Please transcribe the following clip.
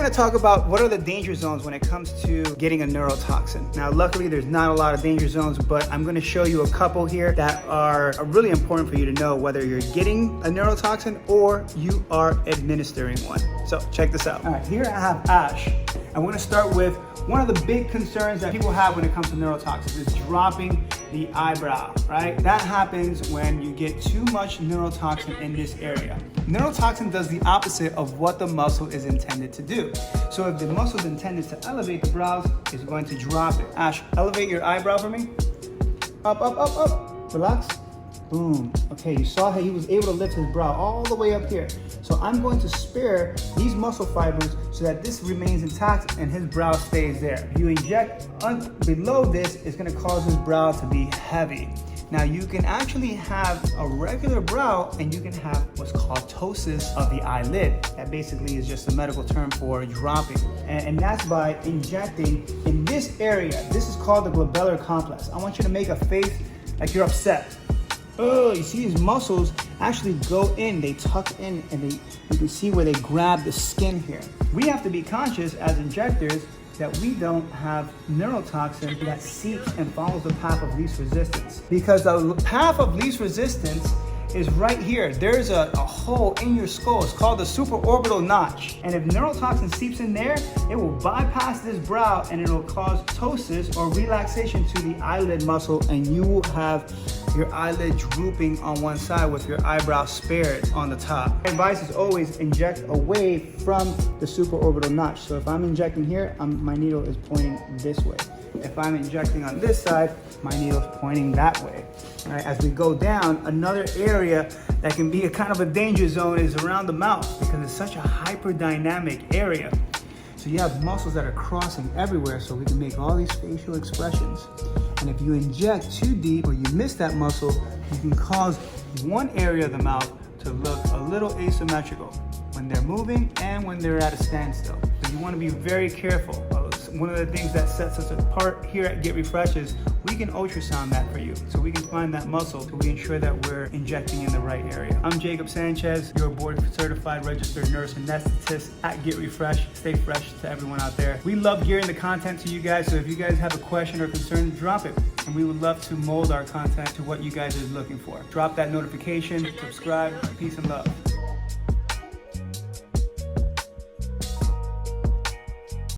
gonna talk about what are the danger zones when it comes to getting a neurotoxin. Now, luckily there's not a lot of danger zones, but I'm gonna show you a couple here that are really important for you to know whether you're getting a neurotoxin or you are administering one. So check this out. All right, here I have Ash. I'm gonna start with one of the big concerns that people have when it comes to neurotoxins is dropping the eyebrow, right? That happens when you get too much neurotoxin in this area. Neurotoxin does the opposite of what the muscle is intended to do. So if the muscle is intended to elevate the brows, it's going to drop it. Ash, elevate your eyebrow for me. Up, up, up, up. Relax. Boom. Okay, you saw how he was able to lift his brow all the way up here. So I'm going to spare these muscle fibers so that this remains intact and his brow stays there. If you inject below this, it's gonna cause his brow to be heavy. Now you can actually have a regular brow and you can have what's called ptosis of the eyelid. That basically is just a medical term for dropping. And that's by injecting in this area. This is called the glabellar complex. I want you to make a face like you're upset. Oh, you see these muscles actually go in, they tuck in, and you can see where they grab the skin here. We have to be conscious as injectors that we don't have neurotoxin that seeps and follows the path of least resistance. Because the path of least resistance is right here. There's a hole in your skull. It's called the supraorbital notch. And if neurotoxin seeps in there, it will bypass this brow and it'll cause ptosis or relaxation to the eyelid muscle, and you will have your eyelid drooping on one side with your eyebrow spared on the top. My advice is always inject away from the supraorbital notch. So if I'm injecting here, my needle is pointing this way. If I'm injecting on this side, my needle is pointing that way. All right, as we go down, another area that can be a kind of a danger zone is around the mouth because it's such a hyperdynamic area. So you have muscles that are crossing everywhere, so we can make all these facial expressions. And if you inject too deep or you miss that muscle, you can cause one area of the mouth to look a little asymmetrical when they're moving and when they're at a standstill. So you want to be very careful. One of the things that sets us apart here at Get Refreshed is we can ultrasound that for you. So we can find that muscle so we ensure that we're injecting in the right area. I'm Jacob Sanchez, your board certified registered nurse anesthetist at Get Refreshed. Stay fresh to everyone out there. We love gearing the content to you guys, so if you guys have a question or concern, drop it. And we would love to mold our content to what you guys are looking for. Drop that notification, subscribe, peace and love.